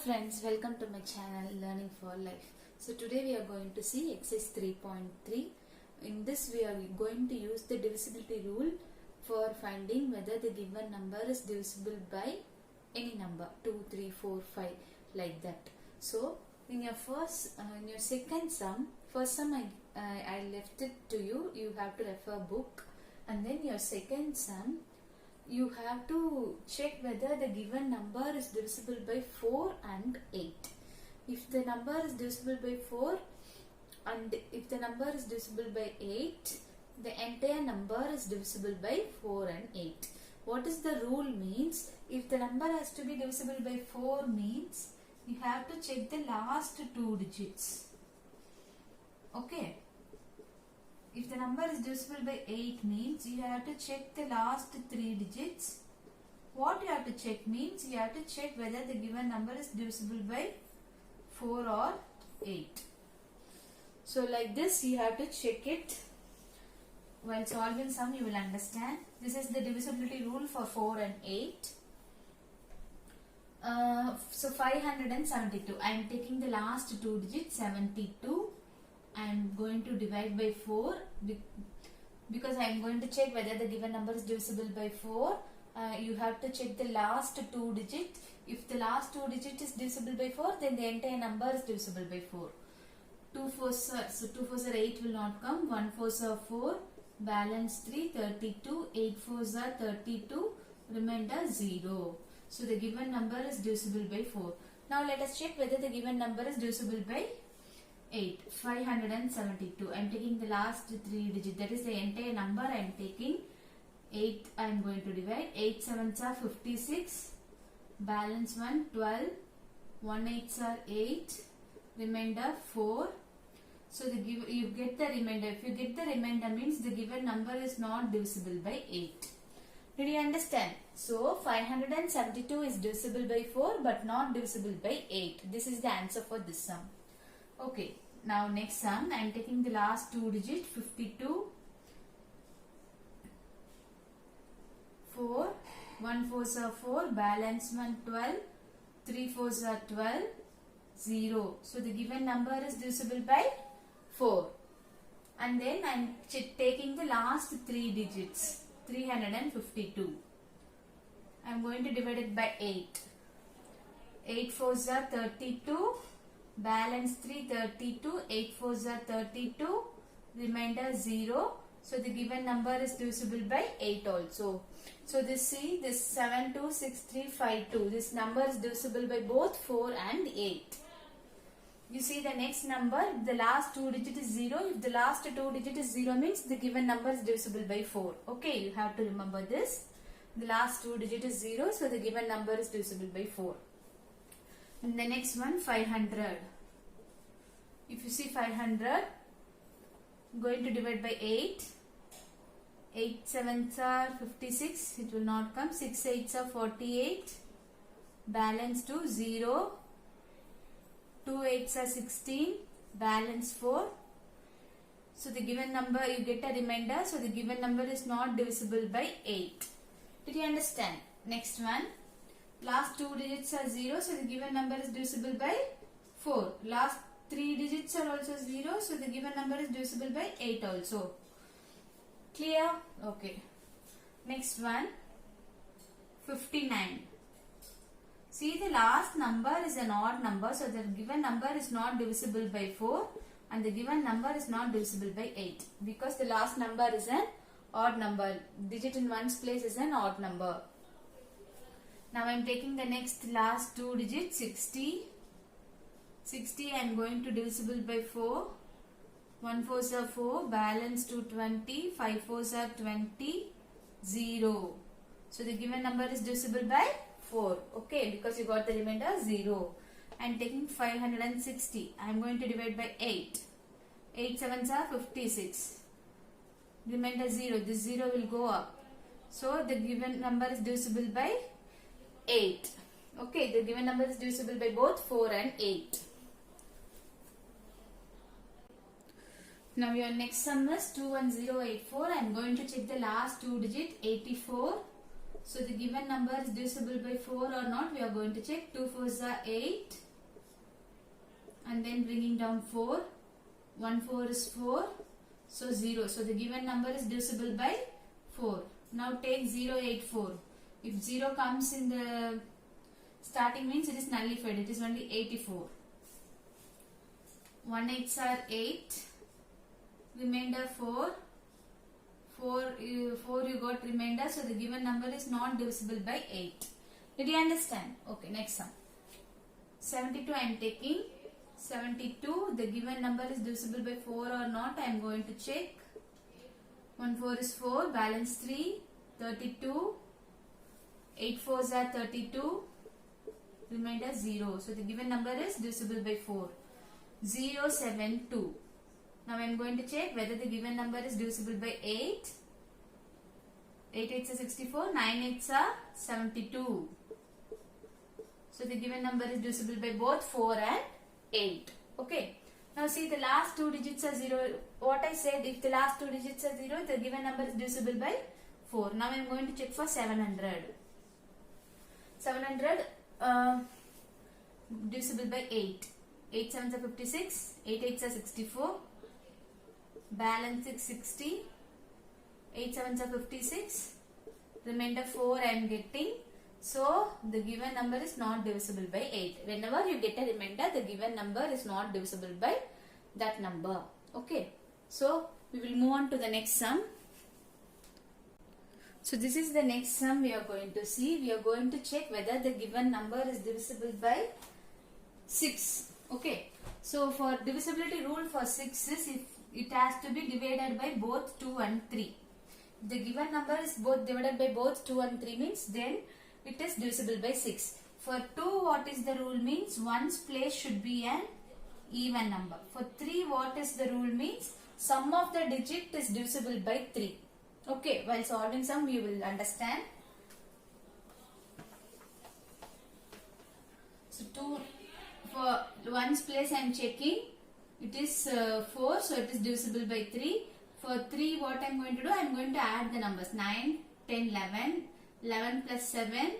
friends, welcome to my channel Learning for Life. So today we are going to see exercise 3.3. In this we are going to use the divisibility rule for finding whether the given number is divisible by any number 2, 3, 4, 5 like that. So in your second sum, first sum I left it to you. You have to refer book, and then your second sum you have to check whether the given number is divisible by 4 and 8. If the number is divisible by 4 and if the number is divisible by 8, the entire number is divisible by 4 and 8. What is the rule means? If the number has to be divisible by 4 means you have to check the last two digits. Okay. If the number is divisible by 8 means you have to check the last three digits. What you have to check means you have to check whether the given number is divisible by 4 or 8. So like this you have to check it. While solving sum you will understand. This is the divisibility rule for 4 and 8. So 572. I am taking the last two digits 72. I am going to divide by 4 because I am going to check whether the given number is divisible by 4. You have to check the last two digits. If the last two digit is divisible by 4, then the entire number is divisible by 4. 2 fours are 8 will not come. 1 fours are 4. Balance 3, 32. 8 fours are 32. Remainder 0. So the given number is divisible by 4. Now let us check whether the given number is divisible by 8. 572. I am taking the last three digits. That is the entire number I am taking. 8 I am going to divide. 8 sevens are 56. Balance 1, 12. 1 eights are 8. Remainder 4. So you get the remainder. If you get the remainder means the given number is not divisible by 8. Did you understand? So 572 is divisible by 4 but not divisible by 8. This is the answer for this sum. Okay, now next sum, I am taking the last two digits 52, 4, 1 fours are 4, balance 1, 12, 3 fours are 12, 0. So the given number is divisible by 4. And then I am taking the last three digits 352. I am going to divide it by 8. 8 fours are 32. Balance 3, 32, 8 fours are 32, remainder 0. So the given number is divisible by 8 also. So this 726352, this number is divisible by both 4 and 8. You see the next number, if the last two digit is 0, if the last two digit is 0 means the given number is divisible by 4. Okay, you have to remember this. The last two digit is 0, so the given number is divisible by 4. And the next one 500. If you see 500, I'm going to divide by 8. 8 sevens are 56. It will not come. 6 eights are 48. Balance 2, 0. 2 eights are 16. Balance 4. So the given number, you get a remainder. So the given number is not divisible by 8. Did you understand? Next one. Last two digits are 0, so the given number is divisible by 4. Last three digits are also 0, so the given number is divisible by 8 also. Clear? Okay. Next one, 59. See, the last number is an odd number, so the given number is not divisible by 4 and the given number is not divisible by 8 because the last number is an odd number. Digit in one's place is an odd number. Now I am taking the next last two digits 60. 60 I am going to divisible by 4. 1 fours are 4. Balance 2 20. 5 fours are 20. 0. So the given number is divisible by 4. Okay, because you got the remainder 0. I am taking 560. I am going to divide by 8. 8 sevens are 56. Remainder 0. This 0 will go up. So the given number is divisible by 8. Okay, the given number is divisible by both 4 and 8. Now your next sum is 21084. I am going to check the last two digit 84. So the given number is divisible by 4 or not, we are going to check. 2 4s are 8 and then bringing down 4. 1 4 is 4, so 0. So the given number is divisible by 4. Now take 0 8 4. If 0 comes in the starting means it is nullified, it is only 84. 1 8s are 8, remainder 4. 4 you got remainder, so the given number is not divisible by 8. Did you understand? Okay, next sum. 72 I am taking. 72, the given number is divisible by 4 or not, I am going to check. 1 4 is 4, balance 3, 32. 8 4s are 32, remainder 0. So the given number is divisible by 4. 0 7 2. Now I am going to check whether the given number is divisible by 8. 8 8s are 64, 9 8s are 72. So the given number is divisible by both 4 and 8. Okay. Now see, the last two digits are 0. What I said, if the last two digits are 0, the given number is divisible by 4. Now I am going to check for 700. 700 divisible by 8. 8 7s are 56. 8 8s are 64. Balance is 60. 8 7s are 56. Remainder 4 I am getting. So the given number is not divisible by 8. Whenever you get a remainder, the given number is not divisible by that number. Okay. So we will move on to the next sum. So this is the next sum we are going to see. We are going to check whether the given number is divisible by 6. Okay. So for divisibility rule for 6 is if it has to be divided by both 2 and 3. If the given number is both divided by both 2 and 3 means then it is divisible by 6. For 2, what is the rule means? One's place should be an even number. For 3, what is the rule means? Sum of the digit is divisible by 3. Okay, while solving sum you will understand. So 2, for one's place I am checking. It is 4, so it is divisible by 3. For 3, what I am going to do? I am going to add the numbers 9, 10, 11. 11 plus 7,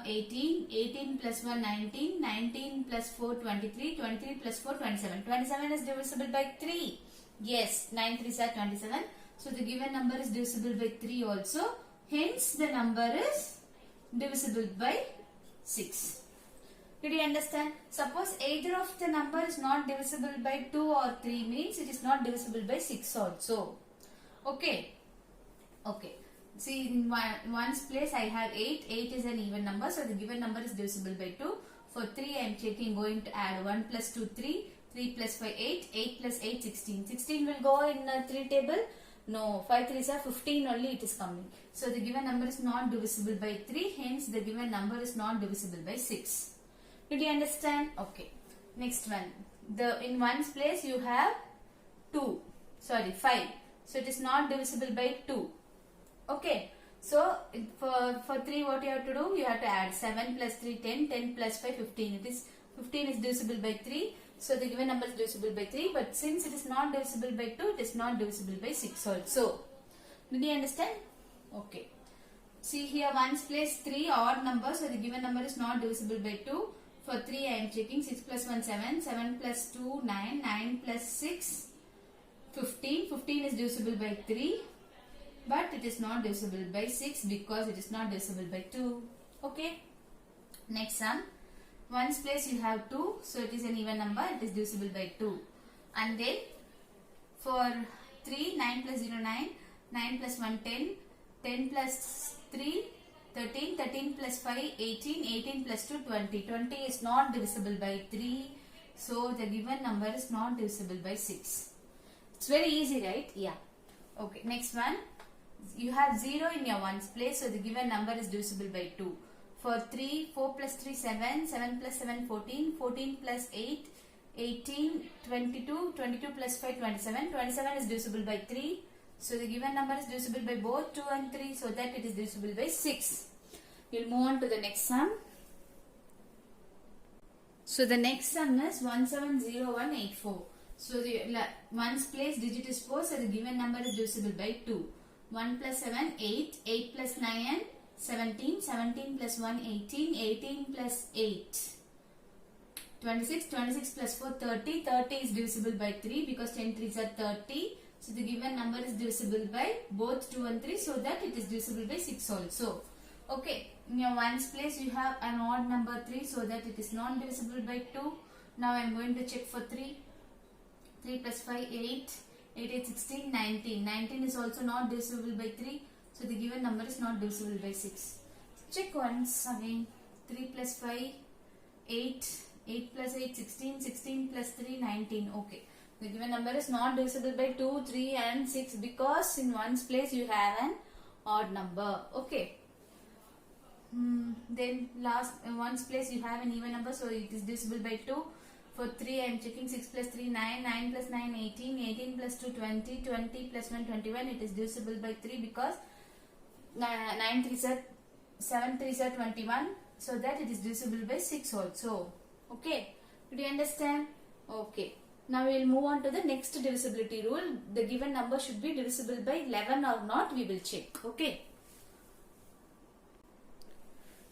18, 18 plus 1, 19, 19 plus 4, 23, 23 plus 4, 27. 27 is divisible by 3. Yes, 9 3s are 27. So the given number is divisible by 3 also. Hence the number is divisible by 6. Did you understand? Suppose either of the number is not divisible by 2 or 3 means it is not divisible by 6 also. Okay. Okay. See, in one's place I have 8. 8 is an even number. So the given number is divisible by 2. For 3 I am checking, going to add 1 plus 2 3. 3 plus 5 8. 8 plus 8 16. 16 will go in 3 table. No, 5 3s are 15 only it is coming. So the given number is not divisible by 3. Hence the given number is not divisible by 6. Did you understand? Okay. Next one. In one's place you have 5. So it is not divisible by 2. Okay. So for 3 what you have to do? You have to add 7 plus 3 10. 10 plus 5 15. 15 is divisible by 3. So the given number is divisible by 3. But since it is not divisible by 2, it is not divisible by 6 also. Did you understand? Okay. See here one's place 3 odd number. So the given number is not divisible by 2. For 3 I am checking 6 plus 1 7. 7 plus 2 9. 9 plus 6 15. 15 is divisible by 3. But it is not divisible by 6 because it is not divisible by 2. Okay. Next sum. One's place you have 2. So it is an even number. It is divisible by 2. And then for 3 9 plus 0 9. 9 plus 1 10. 10 plus 3 13. 13 plus 5 18. 18 plus 2 20. 20 is not divisible by 3. So the given number is not divisible by 6. It's very easy, right? Yeah. Okay. Next one. You have 0 in your ones place, so the given number is divisible by 2. For 3, 4 plus 3, 7, 7 plus 7, 14, 14 plus 8, 18, 22, 22 plus 5, 27, 27 is divisible by 3. So the given number is divisible by both 2 and 3, so that it is divisible by 6. We'll move on to the next sum. So the next sum is 170184. So the ones place digit is 4, so the given number is divisible by 2. 1 plus 7, 8. 8 plus 9, 17, 17 plus 1, 18, 18 plus 8, 26, 26 plus 4, 30, 30 is divisible by 3 because 10 3s are 30. So the given number is divisible by both 2 and 3, so that it is divisible by 6 also. Okay, in your ones place you have an odd number 3, so that it is not divisible by 2. Now I am going to check for 3. 3 plus 5, 8. 8, 8, 16, 19. 19 is also not divisible by 3. So the given number is not divisible by 6. Check once again. 3 plus 5, 8. 8 plus 8, 16. 16 plus 3, 19. Okay. The given number is not divisible by 2, 3 and 6 because in ones place you have an odd number. Okay. Then last ones place you have an even number, so it is divisible by 2. For 3 I am checking. 6 plus 3, 9. 9 plus 9, 18. 18 plus 2, 20. 20 plus 1, 21. It is divisible by 3 because 9 3s are 7 3s are 21. So that it is divisible by 6 also. Okay. Did you understand? Okay. Now we will move on to the next divisibility rule. The given number should be divisible by 11 or not. We will check. Okay.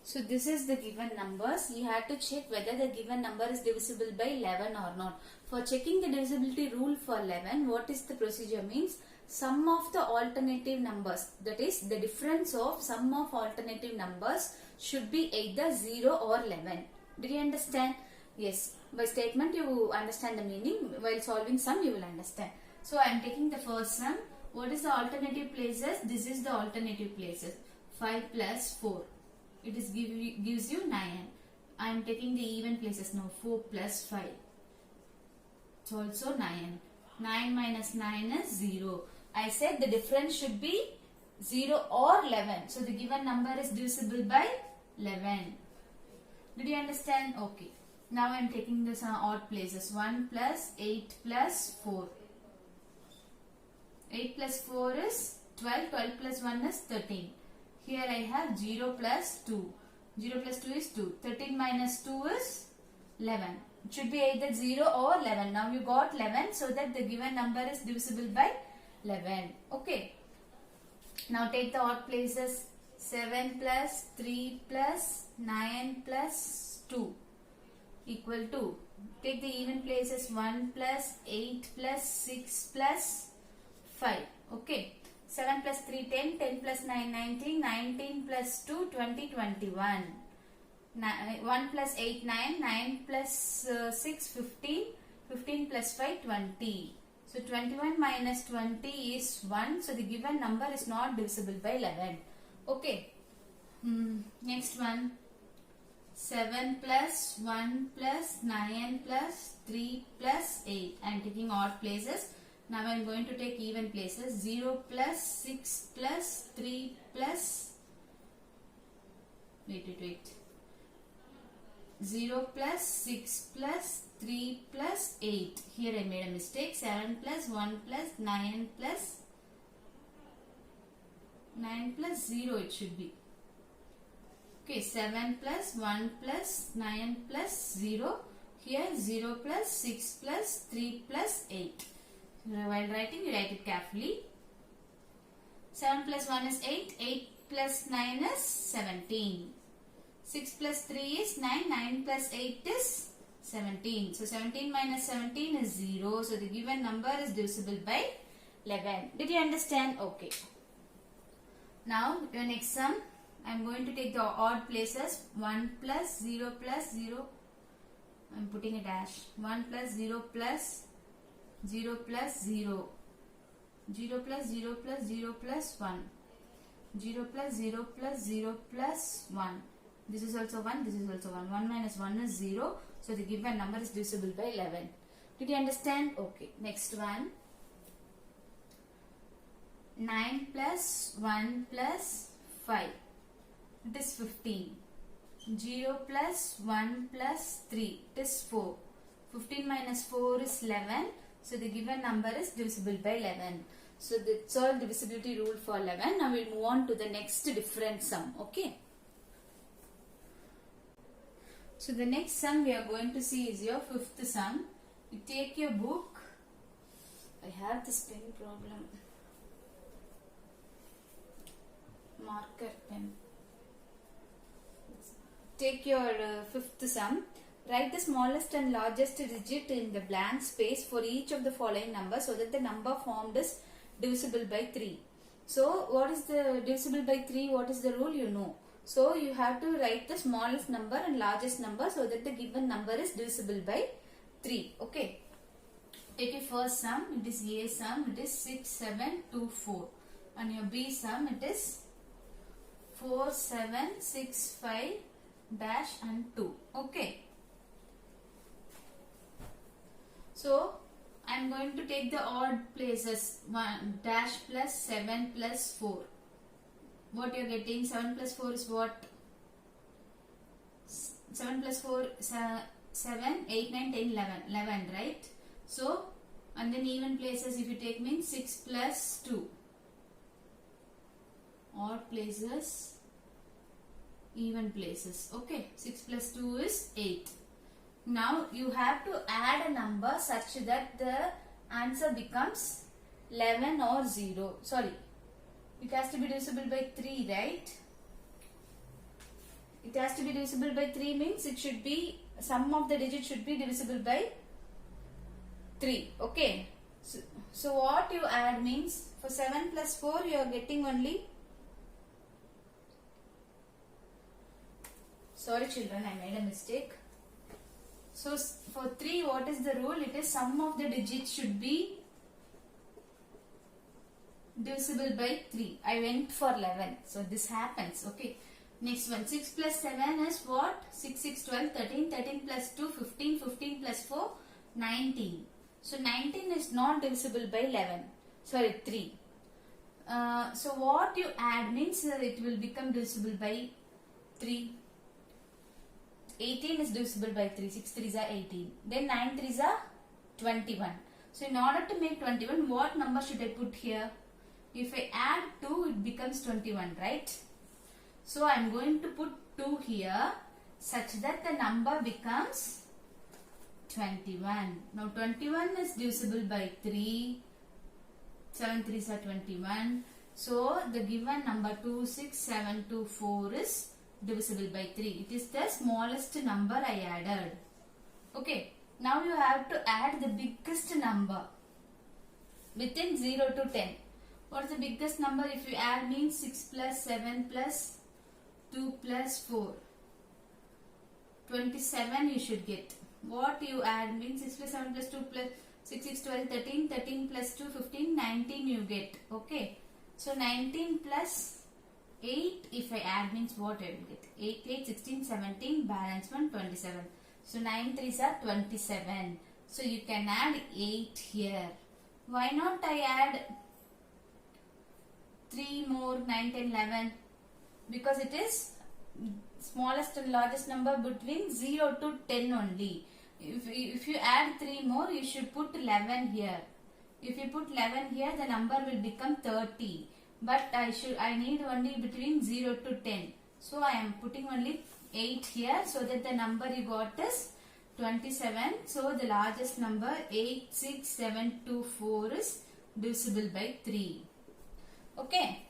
So this is the given numbers. You have to check whether the given number is divisible by 11 or not. For checking the divisibility rule for 11, what is the procedure means? Sum of the alternative numbers, that is the difference of sum of alternative numbers should be either 0 or 11. Did you understand? Yes. By statement you understand the meaning. While solving sum you will understand. So I am taking the first sum. What is the alternative places? This is the alternative places. 5 plus 4. It is gives you 9. I am taking the even places now. 4 plus 5. It's also 9. 9 minus 9 is 0. I said the difference should be 0 or 11. So the given number is divisible by 11. Did you understand? Okay. Now I am taking this odd places. 1 plus 8 plus 4. 8 plus 4 is 12. 12 plus 1 is 13. Here I have 0 plus 2. 0 plus 2 is 2. 13 minus 2 is 11. It should be either 0 or 11. Now you got 11, so that the given number is divisible by 11. Okay. Now take the odd places. 7 plus 3 plus 9 plus 2 equal to. Take the even places. 1 plus 8 plus 6 plus 5. Okay. 7 plus 3, 10. 10 plus 9, 19. 19 plus 2, 20, 21. 1 plus 8, 9. 9 plus 6, 15. 15 plus 5, 20. So 21 minus 20 is 1. So the given number is not divisible by 11. Okay. Next one. 7 plus 1 plus 9 plus 3 plus 8. I am taking odd places. Now I am going to take even places. 0 plus 6 plus 3 plus, wait. 0 plus 6 plus 3 plus 8. Here I made a mistake. 7 plus 1 plus 9 plus 0 it should be. Okay, 7 plus 1 plus 9 plus 0. Here 0 plus 6 plus 3 plus 8. While writing, you write it carefully. 7 plus 1 is 8. 8 plus 9 is 17. 6 plus 3 is 9. 9 plus 8 is 17. So 17 minus 17 is 0. So the given number is divisible by 11. Did you understand? Okay. Now your next sum. I am going to take the odd places. 1 plus 0 plus 0. I am putting a dash. 1 plus 0 plus 0 plus 0. 0 plus 0 plus 0 plus 1. 0 plus 0 plus 0 plus 1. This is also 1. This is also 1. 1 minus 1 is 0. So the given number is divisible by 11. Did you understand? Okay. Next one. 9 plus 1 plus 5. It is 15. 0 plus 1 plus 3. It is 4. 15 minus 4 is 11. So the given number is divisible by 11. So that's all divisibility rule for 11. Now we'll move on to the next different sum. Okay. So the next sum we are going to see is your fifth sum. You take your book. I have this pen problem. Marker pen. take your fifth sum. Write the smallest and largest digit in the blank space for each of the following numbers so that the number formed is divisible by 3. So what is the divisible by 3? What is the rule? You know. So you have to write the smallest number and largest number so that the given number is divisible by 3. Okay. Take your first sum. It is A sum. It is 6, 7, 2, 4. And your B sum, it is 4, 7, 6, 5 dash and 2. Okay. So I am going to take the odd places. 1 dash plus 7 plus 4. What you are getting? 7 plus 4 is what? 7 plus 4 7, 8, 9, 10, 11. 11, right? So, and then even places if you take means 6 plus 2. Odd places, even places. Okay, 6 plus 2 is 8. Now you have to add a number such that the answer becomes 11 or 0. Sorry, it has to be divisible by 3, right? It has to be divisible by 3 means it should be, sum of the digits should be divisible by 3. Okay. So what you add means for 7 plus 4 you are getting only. Sorry children, I made a mistake. So for 3, what is the rule? It is sum of the digits should be divisible by 3. I went for 11. So this happens. Okay. Next one. 6 plus 7 is what? 6, 6, 12, 13. 13 plus 2, 15. 15 plus 4, 19. So 19 is not divisible by 11. Sorry, 3. So what you add means it will become divisible by 3. 18 is divisible by 3. 6 3s are 18. Then 9 3s are 21. So in order to make 21, what number should I put here? If I add 2, it becomes 21, right? So I am going to put 2 here such that the number becomes 21. Now 21 is divisible by 3. 7 3s are 21. So the given number 2, 6, 7, 2, 4 is divisible by 3. It is the smallest number I added. Okay. Now you have to add the biggest number within 0 to 10. What is the biggest number? If you add means 6 plus 7 plus 2 plus 4. 27 you should get. What you add means 6 plus 7 plus 2 plus 6, 6, 12, 13. 13 plus 2, 15, 19 you get. Okay. So 19 plus 8, if I add means what I will get? 8, 8, 16, 17, balance 1, 27. So 9 3s are 27. So you can add 8 here. Why not I add 3 more, 9, 10, 11? Because it is smallest and largest number between 0 to 10 only. If you add 3 more, you should put 11 here. If you put 11 here, the number will become 30. But I need only between 0 to 10. So I am putting only 8 here so that the number you got is 27. So the largest number 8, 6, 7, 2, 4 is divisible by 3. Okay.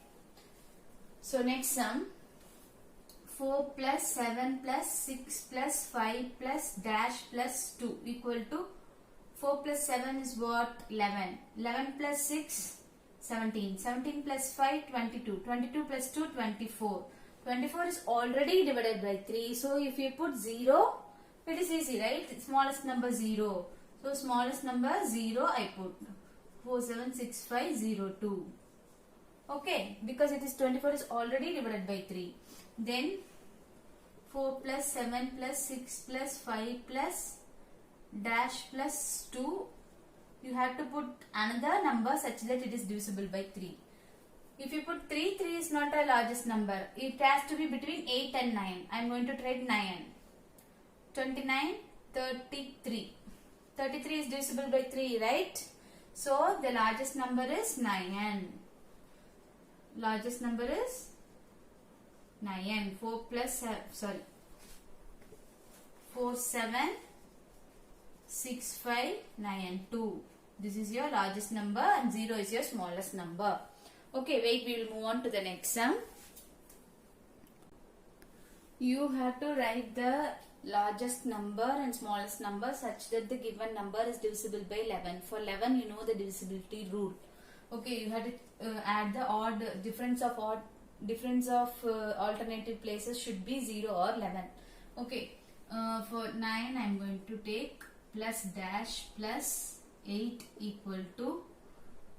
So next sum. 4 plus 7 plus 6 plus 5 plus dash plus 2 equal to 4 plus 7 is what? 11. 11 plus 6, 17. 17 plus 5, 22. 22 plus 2, 24. 24 is already divided by 3. So if you put 0, it is easy, right? Smallest number 0. So smallest number 0 I put. 4, 7, 6, 5, 0, 2. Okay. Because it is 24 is already divided by 3. Then 4 plus 7 plus 6 plus 5 plus dash plus 2. You have to put another number such that it is divisible by 3. If you put 3, 3 is not a largest number. It has to be between 8 and 9. I am going to try 9. 29, 33. 33 is divisible by 3, right? So the largest number is 9. Largest number is 9. 4 plus 4, 7, 6, 5, 9, 2. This is your largest number and 0 is your smallest number. Okay, wait, we will move on to the next sum. you have to write the largest number and smallest number such that the given number is divisible by 11. For 11, you know the divisibility rule. Okay, you have to add the odd difference of alternative places should be 0 or 11. Okay, for 9 I am going to take plus dash plus 8 equal to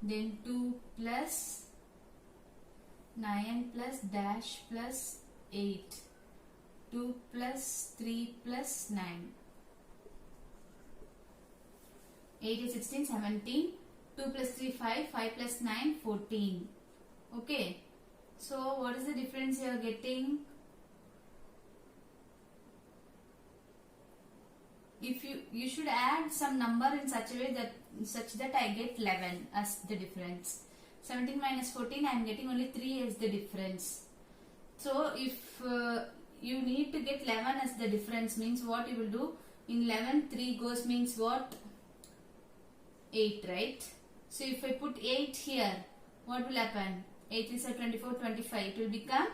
then 2 plus 9 plus dash plus 8, 2 plus 3 plus 9, 8 is 16, 17, 2 plus 3 5, 5 plus 9 14. Okay, so what is the difference you are getting? If you should add some number in such a way that I get 11 as the difference. 17 minus 14, I am getting only 3 as the difference. So if you need to get 11 as the difference, means what you will do? In 11, 3 goes means what? 8, right? So if I put 8 here, what will happen? 8 is 24, 25. It will become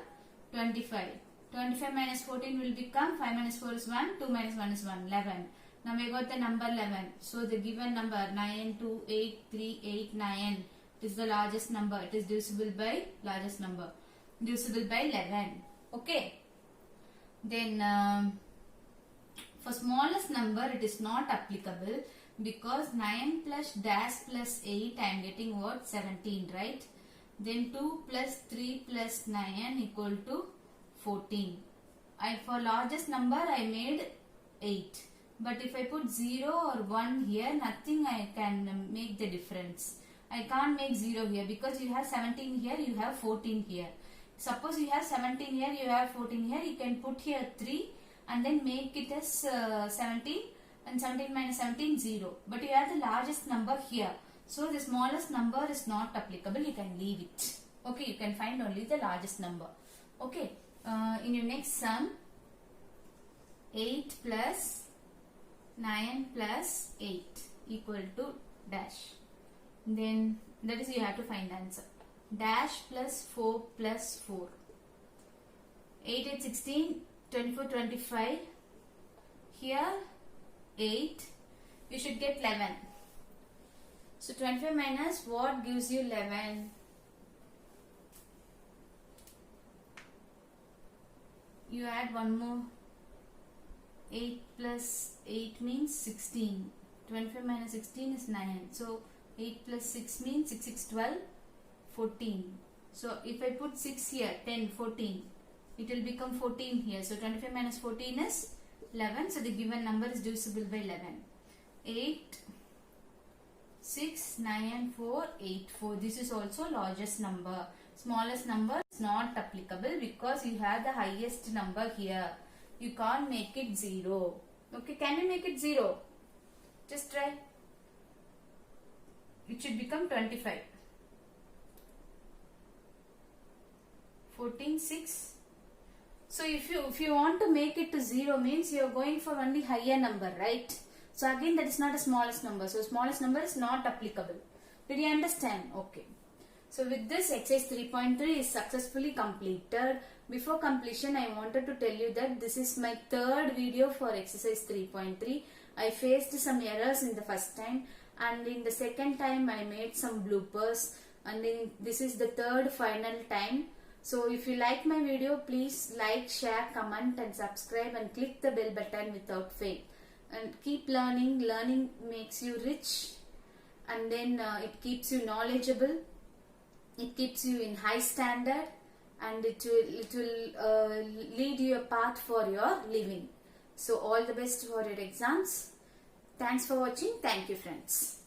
25. 25 minus 14 will become 5 minus 4 is 1, 2 minus 1 is 1, 11. Now we got the number 11. So the given number 9, 2, 8, 3, 8, 9. It is the largest number. It is divisible by largest number. Divisible by 11. Okay. Then for smallest number it is not applicable because 9 plus dash plus 8 I am getting what? 17, right? Then 2 plus 3 plus 9 equal to 14. For largest number I made 8. But if I put 0 or 1 here, nothing I can make the difference. I can't make 0 here because you have 17 here, you have 14 here. Suppose you have 17 here, you have 14 here, you can put here 3 and then make it as 17 and 17 minus 17, 0. But you have the largest number here. So the smallest number is not applicable, you can leave it. Okay, you can find only the largest number. Okay, in your next sum, 8 plus 9 plus 8 equal to dash. Then that is you have to find the answer. Dash plus 4 plus 4. 8, 8, 16, 24, 25. Here 8. You should get 11. So 25 minus what gives you 11? You add one more. 8 plus 8 means 16. 25 minus 16 is 9. So 8 plus 6 means 6, 6, 12, 14. So if I put 6 here, 10, 14, it will become 14 here. So 25 minus 14 is 11. So the given number is divisible by 11. 8, 6, 9 and 4, 8, 4. This is also largest number. Smallest number is not applicable because you have the highest number here. You can't make it 0. Okay, can you make it 0? Just try. It should become 25. 14, 6. So if you want to make it to 0 means you are going for only higher number, right? So again that is not a smallest number. So smallest number is not applicable. Did you understand? Okay. So with this exercise 3.3 is successfully completed. Before completion I wanted to tell you that this is my third video for exercise 3.3. I faced some errors in the first time and in the second time I made some bloopers and then this is the third final time. So if you like my video, please like, share, comment and subscribe and click the bell button without fail. And keep learning. Learning makes you rich and then it keeps you knowledgeable. It keeps you in high standard and it will lead you a path for your living. So all the best for your exams. Thanks for watching. Thank you friends.